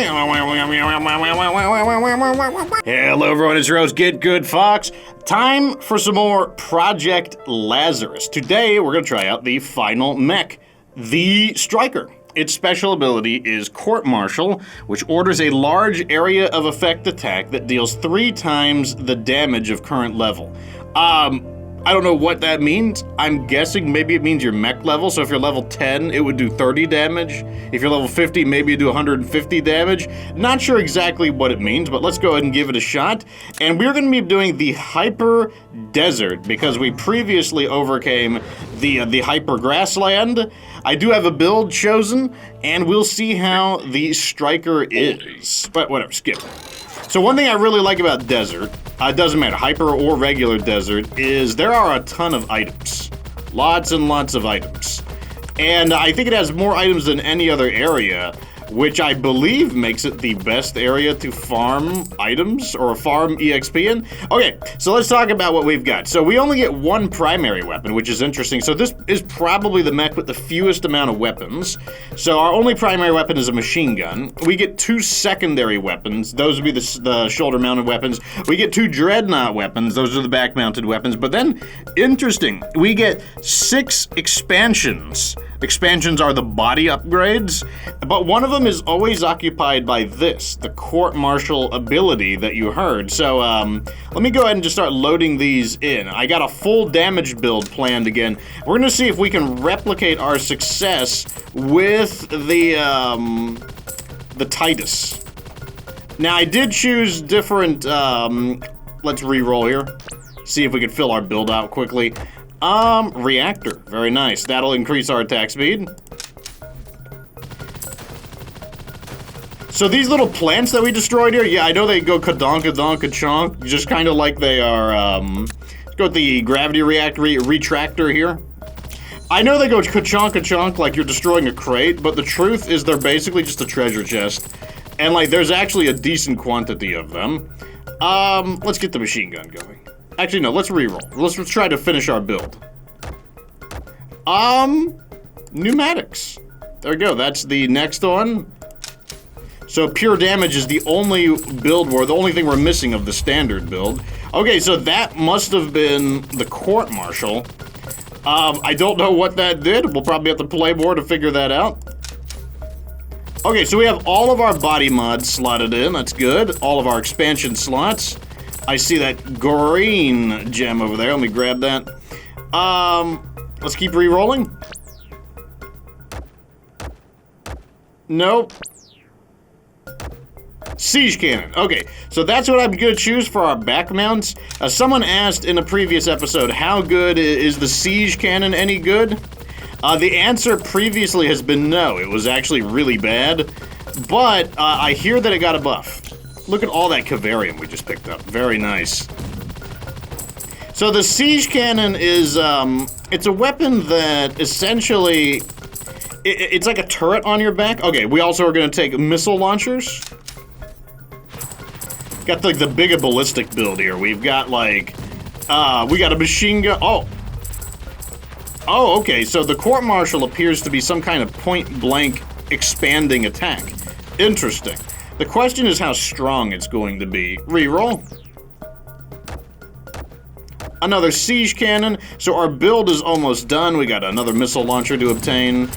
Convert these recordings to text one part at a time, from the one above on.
Hello everyone, it's Rose Get Good Fox. Time for some more Project Lazarus. Today we're going to try out the final mech, the Striker. Its special ability is Court Martial, which orders a large area of effect attack that deals 3 times the damage of current level. I don't know what that means. I'm guessing maybe it means your mech level, so if you're level 10, it would do 30 damage. If you're level 50, maybe you do 150 damage. Not sure exactly what it means, but let's go ahead and give it a shot. And we're going to be doing the Hyper Desert, because we previously overcame the Hyper Grassland. I do have a build chosen, and we'll see how the Striker is. But whatever, skip. So one thing I really like about Desert, it doesn't matter, Hyper or regular Desert, is there are a ton of items. Lots and lots of items. And I think it has more items than any other area, which I believe makes it the best area to farm items or farm EXP in. Okay, so let's talk about what we've got. So we only get 1 primary weapon, which is interesting. So this is probably the mech with the fewest amount of weapons. So our only primary weapon is a machine gun. We get 2 secondary weapons. Those would be the shoulder-mounted weapons. We get 2 Dreadnought weapons. Those are the back-mounted weapons. But then, interesting, we get 6 expansions. Expansions are the body upgrades, but one of them is always occupied by this, the Court Martial ability that you heard. So let me go ahead and just start loading these in. I got a full damage build planned again. We're gonna see if we can replicate our success with the Titus. Now I did choose different, let's re-roll here. See if we can fill our build out quickly. Reactor. Very nice. That'll increase our attack speed. So these little plants that we destroyed here, yeah, I know they go ka-donk-a-donk-a-chonk, just kind of like they are, let's go with the gravity retractor here. I know they go ka-chonk-a-chonk like you're destroying a crate, but the truth is they're basically just a treasure chest. And, like, there's actually a decent quantity of them. Let's get the machine gun going. Actually, no, let's re-roll. Let's try to finish our build. Pneumatics. There we go, that's the next one. So pure damage is the only build the only thing we're missing of the standard build. Okay, so that must have been the Court Martial. I don't know what that did. We'll probably have to play more to figure that out. Okay, so we have all of our body mods slotted in, that's good. All of our expansion slots. I see that green gem over there. Let me grab that. Let's keep re-rolling. Nope. Siege cannon. Okay, so that's what I'm gonna choose for our back mounts. Someone asked in a previous episode, how good is the siege cannon? Any good? The answer previously has been no. It was actually really bad, but I hear that it got a buff. Look at all that Cavarium we just picked up. Very nice. So the siege cannon is, it's a weapon that essentially, it's like a turret on your back. Okay, we also are going to take missile launchers. Got like the bigger ballistic build here. We've got like, we got a machine gun. Oh, okay, so the Court Martial appears to be some kind of point-blank expanding attack. Interesting. The question is how strong it's going to be. Reroll. Another siege cannon. So our build is almost done. We got another missile launcher to obtain.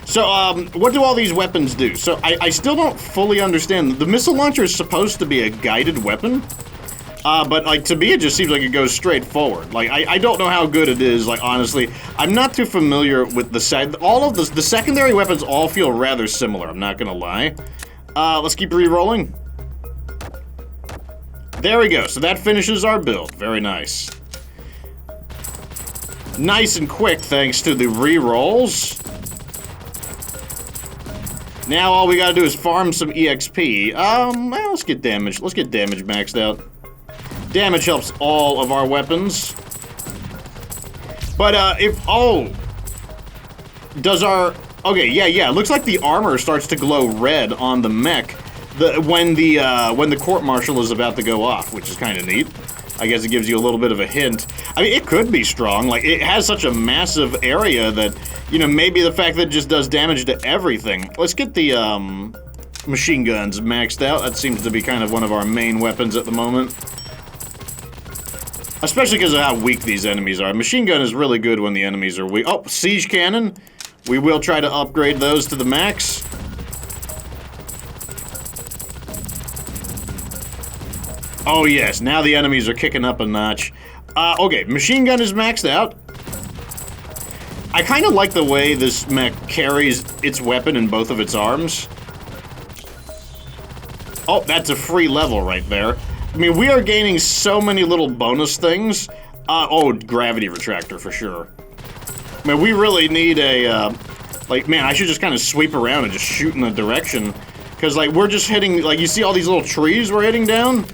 So, what do all these weapons do? So, I still don't fully understand. The missile launcher is supposed to be a guided weapon. But, like, to me, it just seems like it goes straight forward. Like, I don't know how good it is, like, honestly. I'm not too familiar with the secondary weapons all feel rather similar, I'm not gonna lie. Let's keep re-rolling. There we go, so that finishes our build. Very nice. Nice and quick, thanks to the re-rolls. Now all we gotta do is farm some EXP. Well, let's get damage maxed out. Damage helps all of our weapons. But, does our... Okay, yeah, looks like the armor starts to glow red on the mech when the Court Martial is about to go off, which is kind of neat. I guess it gives you a little bit of a hint. I mean, it could be strong. Like, it has such a massive area that, you know, maybe the fact that it just does damage to everything. Let's get the, machine guns maxed out. That seems to be kind of one of our main weapons at the moment. Especially because of how weak these enemies are. Machine gun is really good when the enemies are weak. Oh, siege cannon. We will try to upgrade those to the max. Oh yes, now the enemies are kicking up a notch. Okay, machine gun is maxed out. I kind of like the way this mech carries its weapon in both of its arms. Oh, that's a free level right there. I mean, we are gaining so many little bonus things. Oh, gravity retractor for sure. I mean, we really need a, like, man, I should just kind of sweep around and just shoot in the direction. Because, like, we're just hitting, like, you see all these little trees we're hitting down?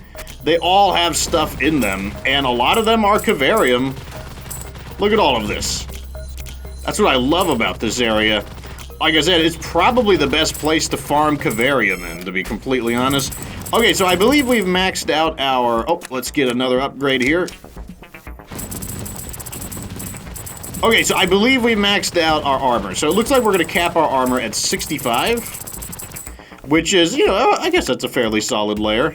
They all have stuff in them, and a lot of them are Cavarium. Look at all of this. That's what I love about this area. Like I said, it's probably the best place to farm Cavarium in, to be completely honest. Okay, so I believe we've maxed out our... Oh, let's get another upgrade here. Okay, so I believe we maxed out our armor. So it looks like we're going to cap our armor at 65. Which is, you know, I guess that's a fairly solid layer.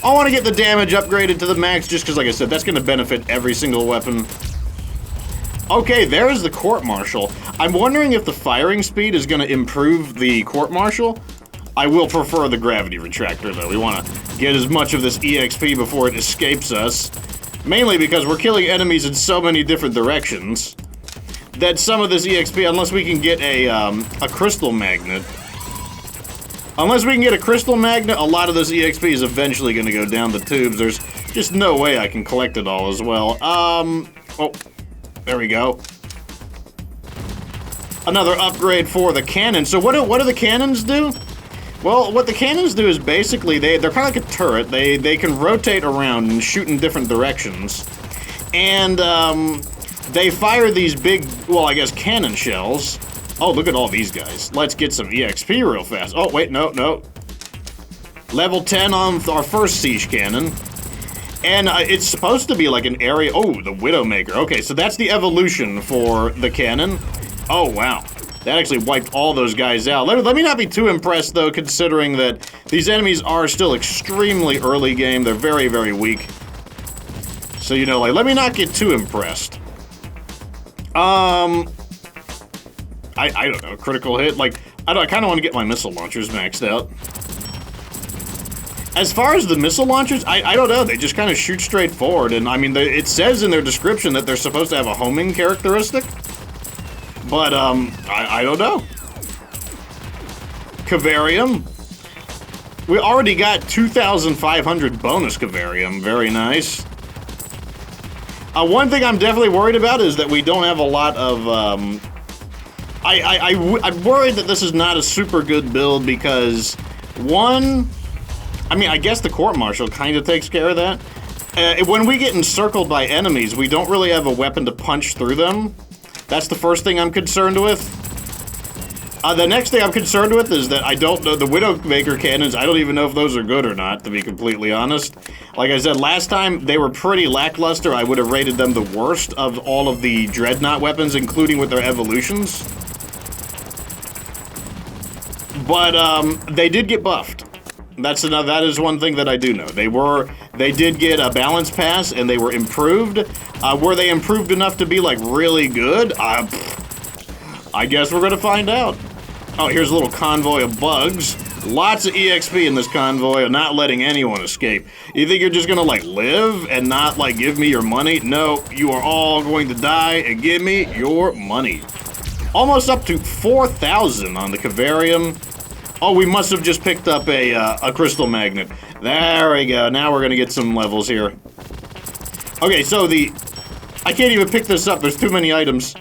I want to get the damage upgraded to the max just because, like I said, that's going to benefit every single weapon. Okay, there's the court-martial. I'm wondering if the firing speed is going to improve the court-martial. I will prefer the gravity retractor, though. We want to get as much of this EXP before it escapes us. Mainly because we're killing enemies in so many different directions that some of this EXP, unless we can get a crystal magnet... Unless we can get a crystal magnet, a lot of this EXP is eventually going to go down the tubes. There's just no way I can collect it all as well. Oh, there we go. Another upgrade for the cannon. So what do the cannons do? Well, what the cannons do is basically, they're kind of like a turret. They can rotate around and shoot in different directions. And, they fire these big, well, I guess cannon shells. Oh, look at all these guys. Let's get some EXP real fast. Oh, wait, no. Level 10 on our first siege cannon. And it's supposed to be like an area... Oh, the Widowmaker. Okay, so that's the evolution for the cannon. Oh, wow. That actually wiped all those guys out. Let me not be too impressed, though, considering that these enemies are still extremely early game. They're very, very weak. So, you know, like, let me not get too impressed. I don't know, critical hit, like, I kind of want to get my missile launchers maxed out. As far as the missile launchers, I don't know, they just kind of shoot straight forward, and I mean, it says in their description that they're supposed to have a homing characteristic, but, I don't know. Cavarium. We already got 2,500 bonus Cavarium, very nice. One thing I'm definitely worried about is that we don't have a lot of, I'm worried that this is not a super good build because, one, I mean, I guess the court-martial kind of takes care of that. When we get encircled by enemies, we don't really have a weapon to punch through them. That's the first thing I'm concerned with. The next thing I'm concerned with is that I don't know, the Widowmaker cannons, I don't even know if those are good or not, to be completely honest. Like I said, last time they were pretty lackluster. I would have rated them the worst of all of the Dreadnought weapons, including with their evolutions. But, they did get buffed. That is one thing that I do know. They did get a balance pass, and they were improved. Were they improved enough to be, like, really good? I guess we're gonna find out. Oh, here's a little convoy of bugs. Lots of EXP in this convoy, and not letting anyone escape. You think you're just gonna, like, live and not, like, give me your money? No, you are all going to die and give me your money. Almost up to 4,000 on the Cavarium. Oh, we must have just picked up a crystal magnet. There we go. Now we're gonna get some levels here. Okay, so I can't even pick this up. There's too many items.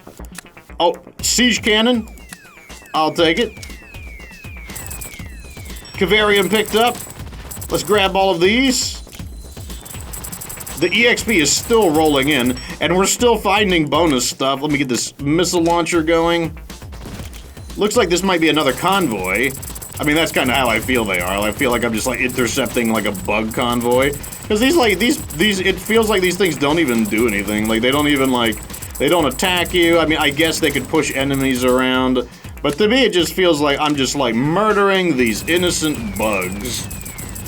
Oh, siege cannon. I'll take it. Cavarium picked up. Let's grab all of these. The EXP is still rolling in, and we're still finding bonus stuff. Let me get this missile launcher going. Looks like this might be another convoy. I mean, that's kind of how I feel they are. I feel like I'm just like intercepting like a bug convoy. Because these, it feels like these things don't even do anything. Like, they don't even like, they don't attack you. I mean, I guess they could push enemies around. But to me, it just feels like I'm just like murdering these innocent bugs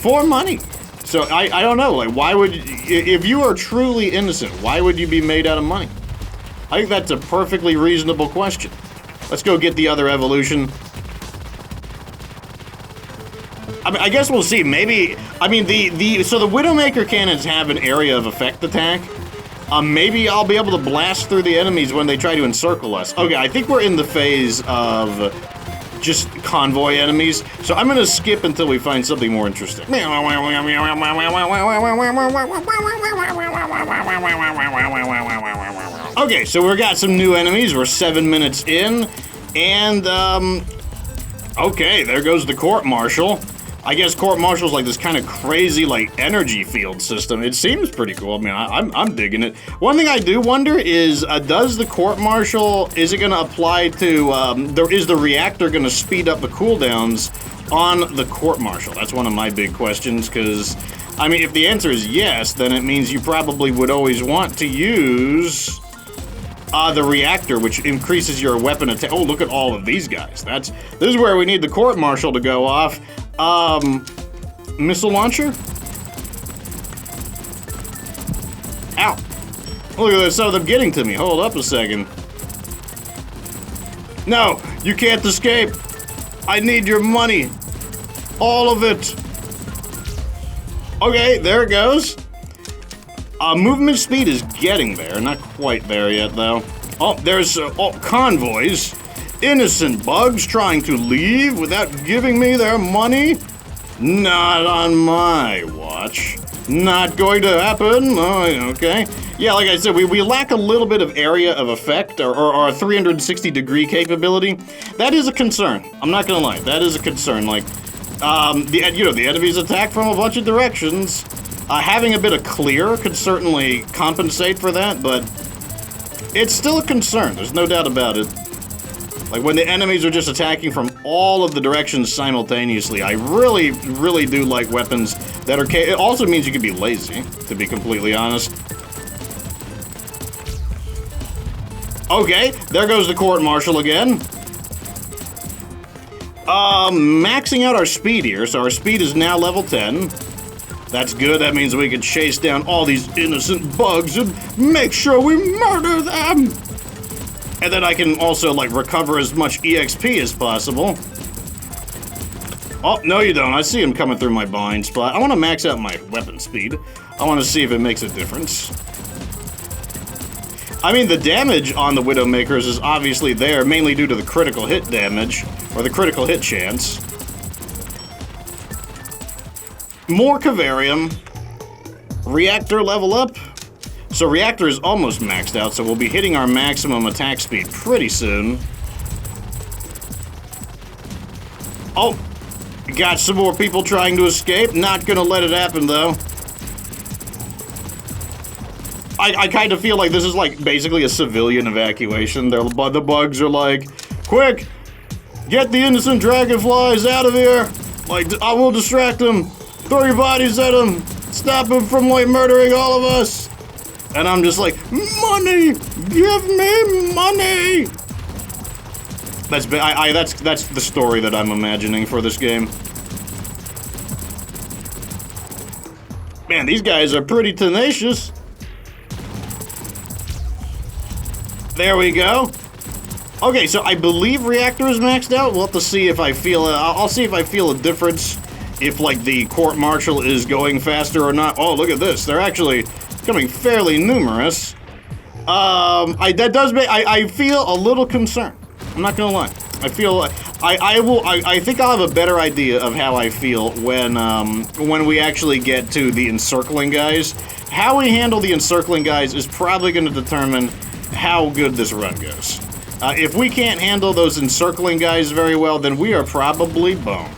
for money. So I don't know, like, why would, if you are truly innocent, why would you be made out of money? I think that's a perfectly reasonable question. Let's go get the other evolution. I mean, I guess we'll see. Maybe, I mean, so the Widowmaker cannons have an area of effect attack. Maybe I'll be able to blast through the enemies when they try to encircle us. Okay, I think we're in the phase of just convoy enemies, so I'm gonna skip until we find something more interesting. Okay, so we got some new enemies. We're 7 minutes in, and okay, there goes the court-martial. I guess court-martial's like this kind of crazy, like, energy field system. It seems pretty cool. I mean, I'm digging it. One thing I do wonder is, does the court-martial, is it gonna apply to, is the reactor gonna speed up the cooldowns on the court-martial? That's one of my big questions, because, I mean, if the answer is yes, then it means you probably would always want to use the reactor, which increases your weapon attack. Oh, look at all of these guys. This is where we need the court-martial to go off. Missile launcher? Ow. Look at this, some of them getting to me. Hold up a second. No, you can't escape. I need your money. All of it. Okay, there it goes. Movement speed is getting there. Not quite there yet, though. Oh, there's convoys. Innocent bugs trying to leave without giving me their money? Not on my watch. Not going to happen. Oh, okay. Yeah, like I said, we lack a little bit of area of effect or 360-degree capability. That is a concern. I'm not gonna lie. That is a concern. Like, the enemies attack from a bunch of directions. Having a bit of clear could certainly compensate for that, but it's still a concern. There's no doubt about it. Like, when the enemies are just attacking from all of the directions simultaneously, I really, really do like weapons that are it also means you can be lazy, to be completely honest. Okay, there goes the court-martial again. Maxing out our speed here, so our speed is now level 10. That's good, that means we can chase down all these innocent bugs and make sure we murder them! And then I can also, like, recover as much EXP as possible. Oh, no you don't. I see him coming through my blind spot. I want to max out my weapon speed. I want to see if it makes a difference. I mean, the damage on the Widowmakers is obviously there, mainly due to the critical hit damage, or the critical hit chance. More Cavarium. Reactor level up. So reactor is almost maxed out, so we'll be hitting our maximum attack speed pretty soon. Oh, got some more people trying to escape. Not gonna let it happen, though. I kind of feel like this is like basically a civilian evacuation. The bugs are like, quick, get the innocent dragonflies out of here. Like, I will distract them. Throw your bodies at them. Stop them from like murdering all of us. And I'm just like, money! Give me money! That's the story that I'm imagining for this game. Man, these guys are pretty tenacious. There we go. Okay, so I believe reactor is maxed out. We'll have to see if I feel I'll see if I feel a difference if like the court-martial is going faster or not. Oh, look at this. They're actually becoming fairly numerous. I feel a little concerned. I'm not gonna lie. I feel I think I'll have a better idea of how I feel when we actually get to the encircling guys. How we handle the encircling guys is probably going to determine how good this run goes. If we can't handle those encircling guys very well, then we are probably boned.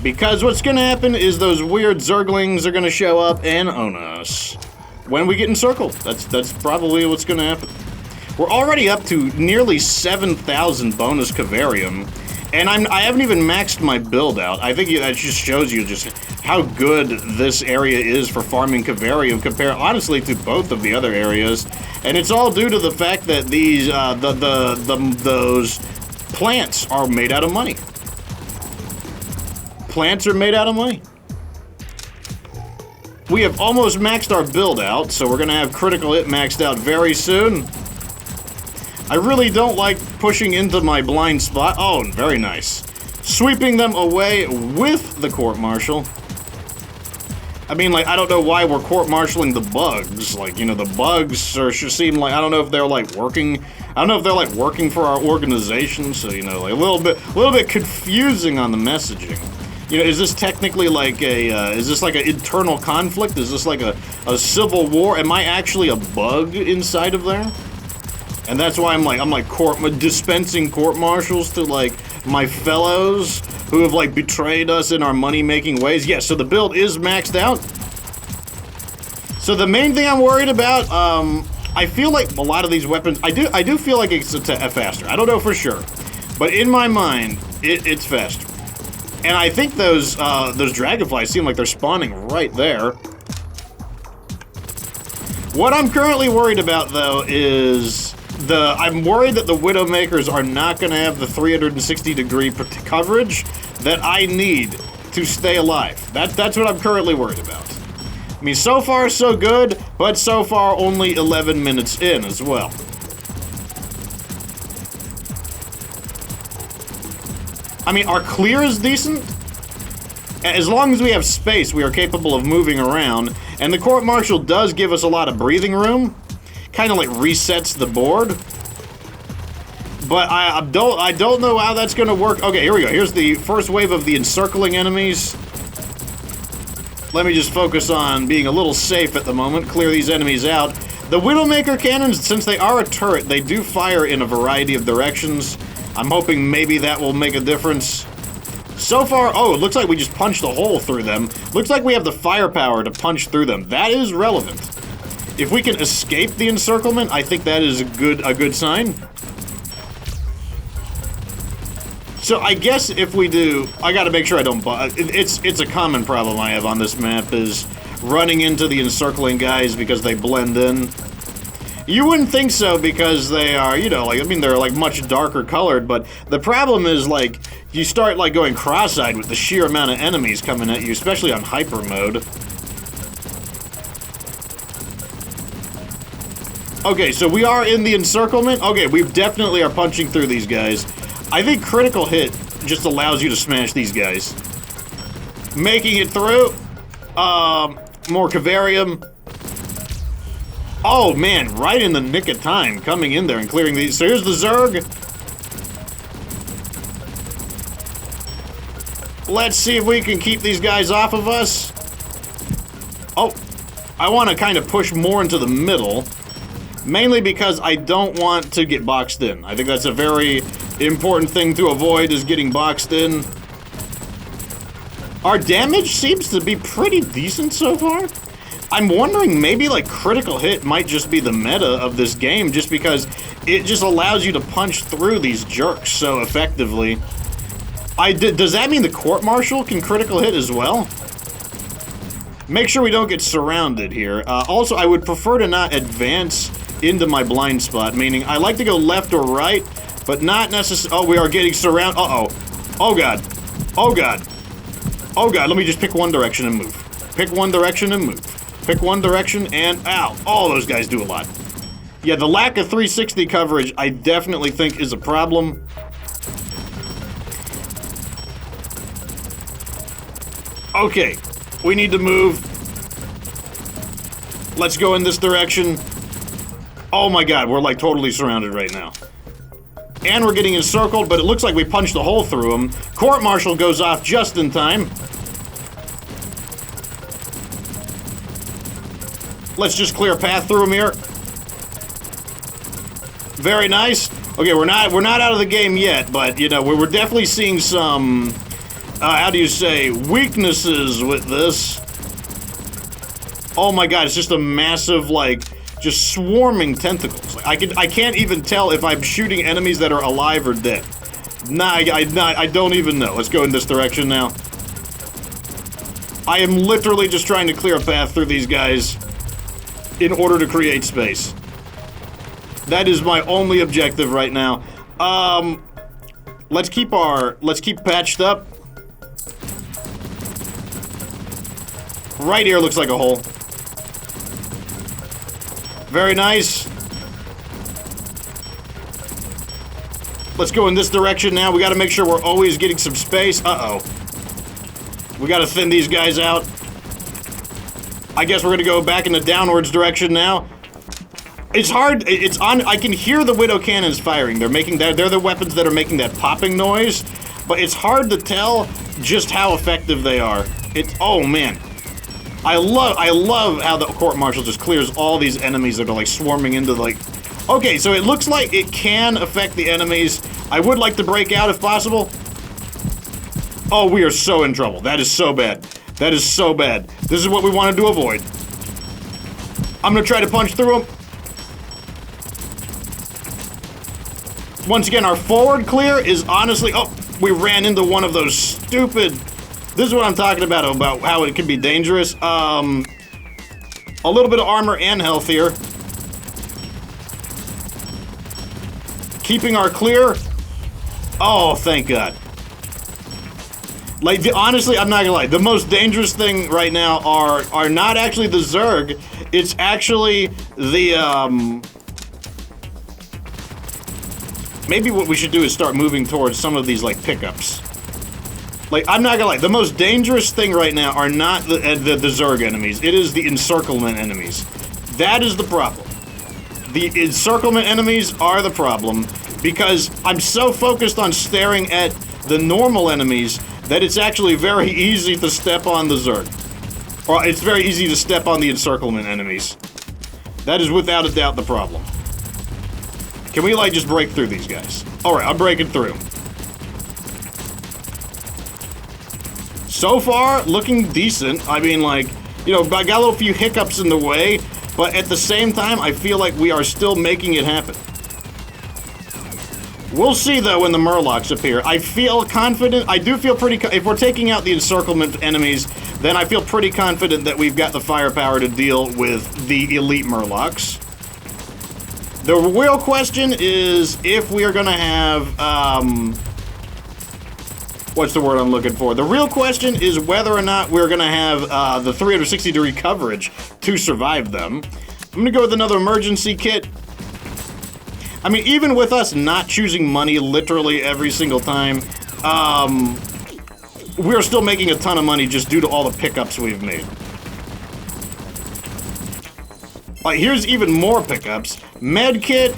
Because what's going to happen is those weird zerglings are going to show up and own us when we get encircled. That's probably what's going to happen. We're already up to nearly 7,000 bonus Cavarium, And I haven't even maxed my build out. I think that just shows you just how good this area is for farming Cavarium compared, honestly, to both of the other areas. And it's all due to the fact that these those plants are made out of money. Plants are made out of money. We have almost maxed our build out, so we're gonna have critical hit maxed out very soon. I really don't like pushing into my blind spot. Oh, very nice. Sweeping them away with the court-martial. I mean, like, I don't know why we're court-martialing the bugs. Like, you know, the bugs seem like, I don't know if they're, like, working. I don't know if they're, like, working for our organization. So, you know, like, a little bit confusing on the messaging. You know, is this technically like is this like an internal conflict? Is this like a civil war? Am I actually a bug inside of there? And that's why I'm like dispensing court-martials to, like, my fellows who have, like, betrayed us in our money-making ways. Yes, so the build is maxed out. So the main thing I'm worried about, I feel like a lot of these weapons, I do feel like it's faster. I don't know for sure, but in my mind, it's faster. And I think those dragonflies seem like they're spawning right there. What I'm currently worried about, though, is I'm worried that the Widowmakers are not going to have the 360-degree coverage that I need to stay alive. That's what I'm currently worried about. I mean, so far so good, but so far only 11 minutes in as well. I mean, our clear is decent. As long as we have space, we are capable of moving around, and the court-martial does give us a lot of breathing room. Kind of like resets the board, but I don't know how that's gonna work. Okay, here we go. Here's the first wave of the encircling enemies. Let me just focus on being a little safe at the moment. Clear these enemies out. The Widowmaker cannons, since they are a turret, they do fire in a variety of directions. I'm hoping maybe that will make a difference. So far, oh, it looks like we just punched a hole through them. Looks like we have the firepower to punch through them. That is relevant. If we can escape the encirclement, I think that is a good sign. So I guess if we do, I gotta make sure I don't it's a common problem I have on this map is running into the encircling guys because they blend in. You wouldn't think so because they are, you know, like, I mean, they're like much darker colored, but the problem is, like, you start like going cross-eyed with the sheer amount of enemies coming at you, especially on hyper mode. Okay, so we are in the encirclement. Okay, we definitely are punching through these guys. I think critical hit just allows you to smash these guys. Making it through. More Cavarium. Oh, man, right in the nick of time, coming in there and clearing these. So here's the Zerg. Let's see if we can keep these guys off of us. Oh, I want to kind of push more into the middle. Mainly because I don't want to get boxed in. I think that's a very important thing to avoid, is getting boxed in. Our damage seems to be pretty decent so far. I'm wondering, maybe like critical hit might just be the meta of this game, just because it just allows you to punch through these jerks so effectively. Does that mean the court-martial can critical hit as well? Make sure we don't get surrounded here. Also, I would prefer to not advance into my blind spot, meaning I like to go left or right, but not necessarily. Oh, we are getting surrounded. Uh-oh. Oh, God. Oh, God. Oh, God. Let me just pick one direction and move. Pick one direction and move. Pick one direction and ow. All those guys do a lot. Yeah, the lack of 360 coverage, I definitely think is a problem. Okay. We need to move. Let's go in this direction. Oh my God, we're like totally surrounded right now. And we're getting encircled, but it looks like we punched a hole through them. Court-martial goes off just in time. Let's just clear a path through them here. Very nice. Okay, we're not out of the game yet, but you know, we're definitely seeing some how do you say, weaknesses with this. Oh my God, it's just a massive, like, just swarming tentacles. Like, I can't even tell if I'm shooting enemies that are alive or dead. Nah, I don't even know. Let's go in this direction now. I am literally just trying to clear a path through these guys in order to create space. That is my only objective right now. Let's keep patched up. Right here looks like a hole. Very nice. Let's go in this direction now. We gotta make sure we're always getting some space. Uh-oh. We gotta thin these guys out. I guess we're gonna go back in the downwards direction now. It's hard, it's on, I can hear the Widow cannons firing. They're the weapons that are making that popping noise, but it's hard to tell just how effective they are. Oh man. I love how the court martial just clears all these enemies that are like swarming into like... Okay, so it looks like it can affect the enemies. I would like to break out if possible. Oh, we are so in trouble. That is so bad. That is so bad. This is what we wanted to avoid. I'm gonna try to punch through them. Once again, our forward clear is honestly... Oh, we ran into one of those stupid... This is what I'm talking about how it can be dangerous. A little bit of armor and health here. Keeping our clear. Oh, thank God. Like, honestly, I'm not gonna lie. The most dangerous thing right now are not actually the Zerg. It's actually the, Maybe what we should do is start moving towards some of these, like, pickups. Like, I'm not gonna lie, the most dangerous thing right now are not the Zerg enemies. It is the encirclement enemies. That is the problem. The encirclement enemies are the problem because I'm so focused on staring at the normal enemies that it's actually very easy to step on the Zerg. Or it's very easy to step on the encirclement enemies. That is without a doubt the problem. Can we, like, just break through these guys? Alright, I'm breaking through. So far, looking decent. I mean, like, you know, I got a little few hiccups in the way, but at the same time, I feel like we are still making it happen. We'll see, though, when the Murlocs appear. I feel confident. I do feel pretty... If we're taking out the encirclement enemies, then I feel pretty confident that we've got the firepower to deal with the elite Murlocs. The real question is if we are going to have... What's the word I'm looking for? The real question is whether or not we're going to have the 360-degree coverage to survive them. I'm going to go with another emergency kit. I mean, even with us not choosing money literally every single time, we're still making a ton of money just due to all the pickups we've made. Here's even more pickups. Med kit,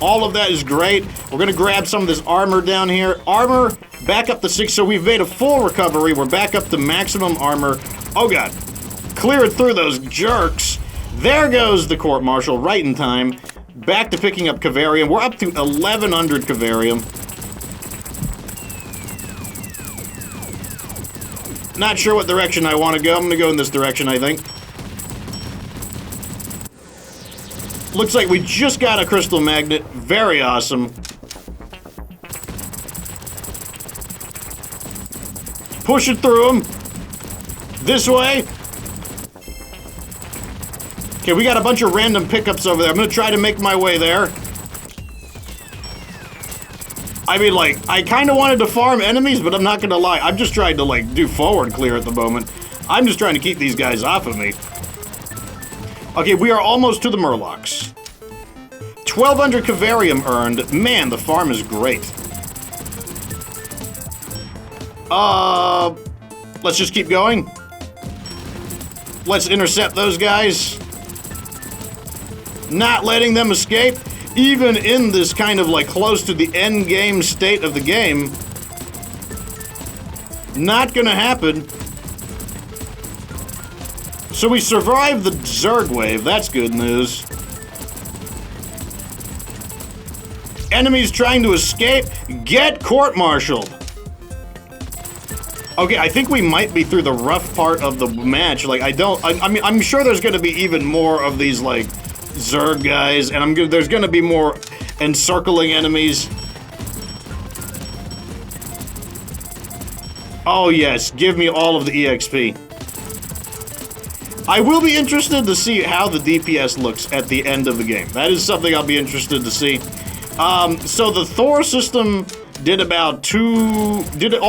all of that is great. We're going to grab some of this armor down here. Armor, back up to 6, so we've made a full recovery. We're back up to maximum armor. Oh God, cleared through those jerks. There goes the court martial right in time. Back to picking up Cavarium. We're up to 1,100 Cavarium. Not sure what direction I want to go. I'm going to go in this direction, I think. Looks like we just got a crystal magnet. Very awesome. Push it through them. This way. Okay, we got a bunch of random pickups over there. I'm gonna try to make my way there. I mean, like, I kind of wanted to farm enemies, but I'm not gonna lie. I'm just trying to, like, do forward clear at the moment. I'm just trying to keep these guys off of me. Okay, we are almost to the Murlocs. 1,200 Cavarium earned. Man, the farm is great. Let's just keep going. Let's intercept those guys. Not letting them escape, even in this kind of like close to the end game state of the game. Not gonna happen. So we survived the Zerg wave. That's good news. Enemies trying to escape. Get court-martialed. Okay, I think we might be through the rough part of the match. Like, I mean, I'm sure there's gonna be even more of these, like, Zerg guys, and there's gonna be more encircling enemies. Oh yes, give me all of the EXP. I will be interested to see how the DPS looks at the end of the game. That is something I'll be interested to see. So the Thor system did about did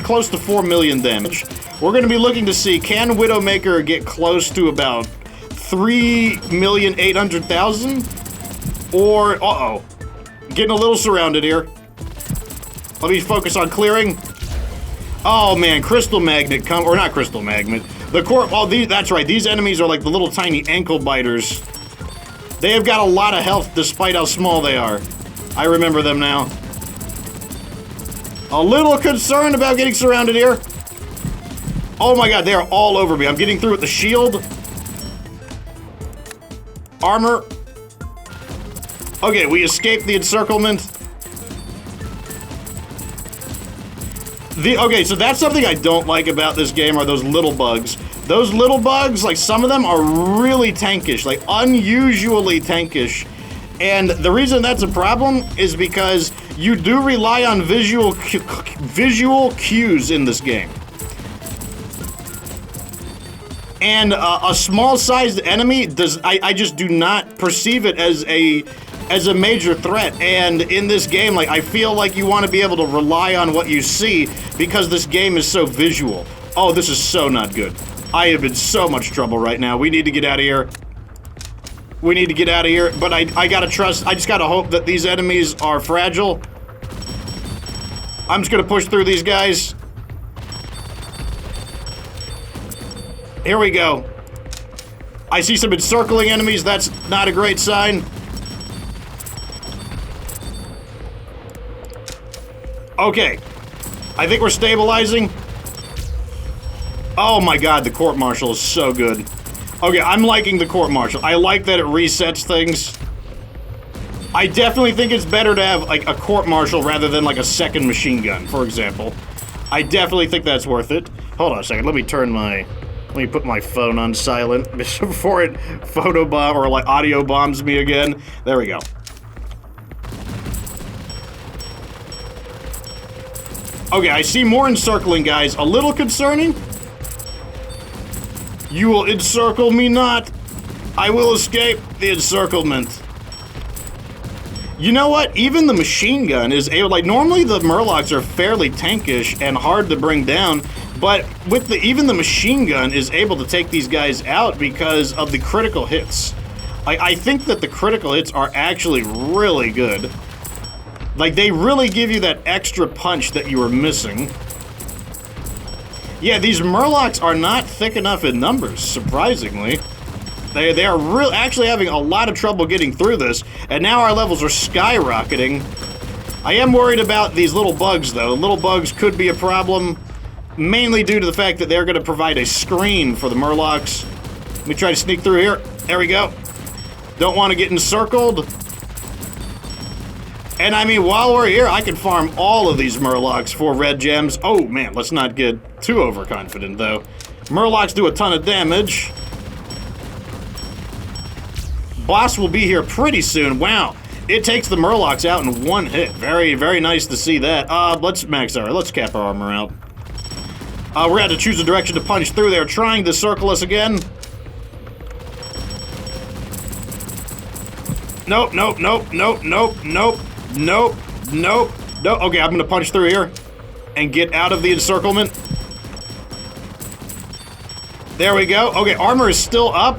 close to 4 million damage. We're going to be looking to see, can Widowmaker get close to about 3,800,000? Or, uh-oh, getting a little surrounded here. Let me focus on clearing. Oh man, Crystal Magnet or not Crystal Magnet. The core, oh, that's right, these enemies are like the little tiny ankle biters. They have got a lot of health despite how small they are. I remember them now. A little concerned about getting surrounded here. Oh my god, they are all over me. I'm getting through with the shield. Armor. Okay, we escaped the encirclement. Okay, so that's something I don't like about this game, are those little bugs. Those little bugs, like some of them are really tankish, like unusually tankish. And the reason that's a problem is because you do rely on visual cues in this game. And a small-sized enemy I just do not perceive it as a major threat. And in this game, like, I feel like you want to be able to rely on what you see because this game is so visual. Oh, this is so not good. I am in so much trouble right now. We need to get out of here. We need to get out of here, but I gotta trust, I just gotta hope that these enemies are fragile. I'm just gonna push through these guys. Here we go. I see some encircling enemies, that's not a great sign. Okay, I think we're stabilizing. Oh my god, the court martial is so good. Okay, I'm liking the court martial. I like that it resets things. I definitely think it's better to have like a court martial rather than like a second machine gun, for example. I definitely think that's worth it. Hold on a second, let me put my phone on silent before it photobomb or like audio bombs me again. There we go. Okay, I see more encircling guys. A little concerning. You will encircle me not. I will escape the encirclement. You know what? Even the machine gun is able, like, normally the Murlocs are fairly tankish and hard to bring down, but with even the machine gun is able to take these guys out because of the critical hits. I think that the critical hits are actually really good. Like, they really give you that extra punch that you were missing. Yeah, these Murlocs are not thick enough in numbers, surprisingly. They are actually having a lot of trouble getting through this, and now our levels are skyrocketing. I am worried about these little bugs, though. Little bugs could be a problem, mainly due to the fact that they're going to provide a screen for the Murlocs. Let me try to sneak through here. There we go. Don't want to get encircled. And I mean, while we're here, I can farm all of these Murlocs for red gems. Oh man, let's not get too overconfident though. Murlocs do a ton of damage. Boss will be here pretty soon. Wow, it takes the Murlocs out in one hit. Very, very nice to see that. Let's cap our armor out. We're gonna have to choose a direction to punch through. They're trying to circle us again. Nope, nope, nope, nope, nope, nope. Nope, nope, nope. Okay, I'm gonna punch through here and get out of the encirclement. There we go. Okay, armor is still up.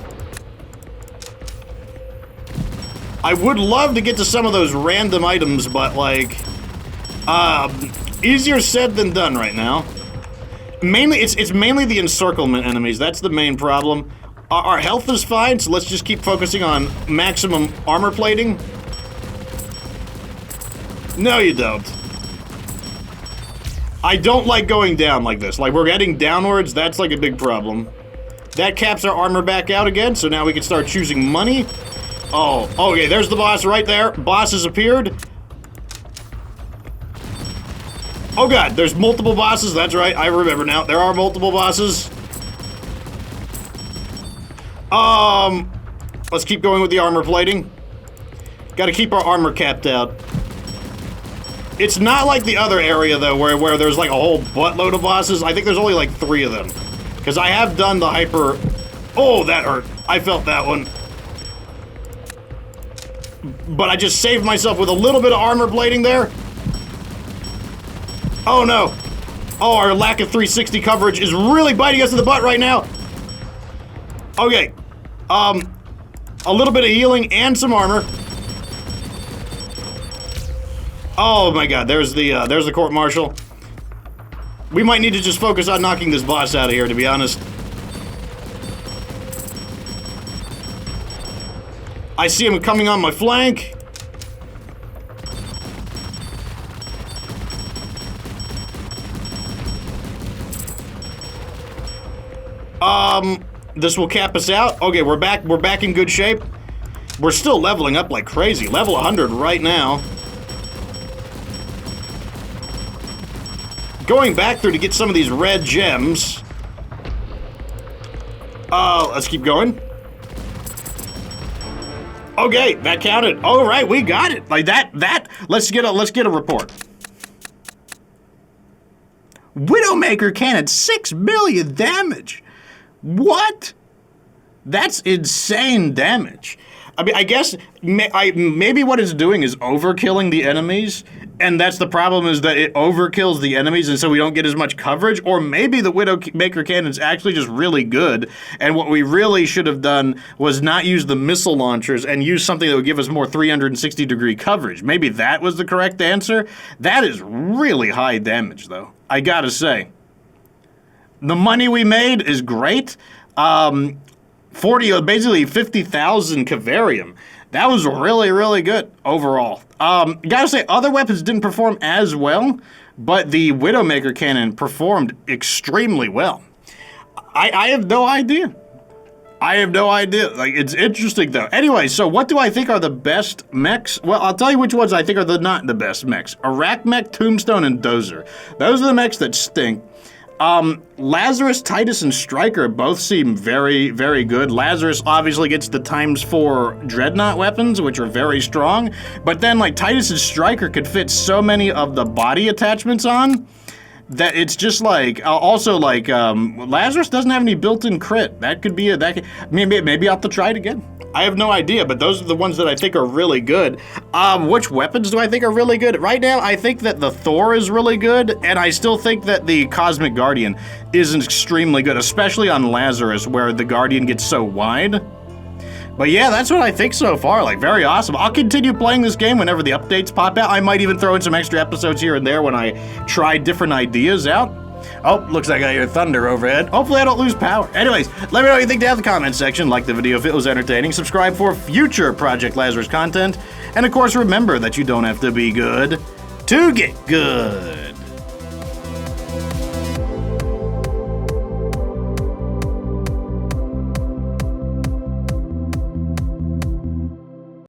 I would love to get to some of those random items, but like, easier said than done right now. Mainly, it's mainly the encirclement enemies. That's the main problem. Our health is fine, so let's just keep focusing on maximum armor plating. No, you don't. I don't like going down like this. Like, we're heading downwards, that's like a big problem. That caps our armor back out again, so now we can start choosing money. Oh, okay, there's the boss right there. Boss has appeared. Oh god, there's multiple bosses, that's right, I remember now. There are multiple bosses. Let's keep going with the armor plating. Gotta keep our armor capped out. It's not like the other area, though, where there's like a whole buttload of bosses. I think there's only like 3 of them. Because I have done the hyper... Oh, that hurt. I felt that one. But I just saved myself with a little bit of armor plating there. Oh, no. Oh, our lack of 360 coverage is really biting us in the butt right now. Okay. A little bit of healing and some armor. Oh my god, there's the court-martial. We might need to just focus on knocking this boss out of here, to be honest. I see him coming on my flank. This will cap us out. Okay, we're back in good shape. We're still leveling up like crazy. Level 100 right now. Going back through to get some of these red gems. Let's keep going. Okay, that counted. All right, we got it. Like that. Let's get a report. Widowmaker cannon, 6 million damage. What? That's insane damage. I mean, I guess maybe what it's doing is overkilling the enemies, and that's the problem, is that it overkills the enemies, and so we don't get as much coverage. Or maybe the Widowmaker cannon's actually just really good, and what we really should have done was not use the missile launchers and use something that would give us more 360-degree coverage. Maybe that was the correct answer. That is really high damage, though, I gotta say. The money we made is great. 50,000 Cavarium. That was really, really good overall. Gotta say, other weapons didn't perform as well, but the Widowmaker cannon performed extremely well. I have no idea. Like, it's interesting, though. Anyway, so what do I think are the best mechs? Well, I'll tell you which ones I think are not the best mechs. Iraq Mech, Tombstone, and Dozer. Those are the mechs that stink. Lazarus, Titus, and Striker both seem very, very good. Lazarus obviously gets the ×4 Dreadnought weapons, which are very strong, but then like Titus and Striker could fit so many of the body attachments on that it's just like, also like, Lazarus doesn't have any built-in crit. That could be maybe I'll have to try it again. I have no idea, but those are the ones that I think are really good. Which weapons do I think are really good? Right now, I think that the Thor is really good, and I still think that the Cosmic Guardian is extremely good, especially on Lazarus, where the Guardian gets so wide. But yeah, that's what I think so far. Like, very awesome. I'll continue playing this game whenever the updates pop out. I might even throw in some extra episodes here and there when I try different ideas out. Oh, looks like I hear thunder overhead. Hopefully I don't lose power. Anyways, let me know what you think down in the comments section. Like the video if it was entertaining. Subscribe for future Project Lazarus content. And of course, remember that you don't have to be good to get good.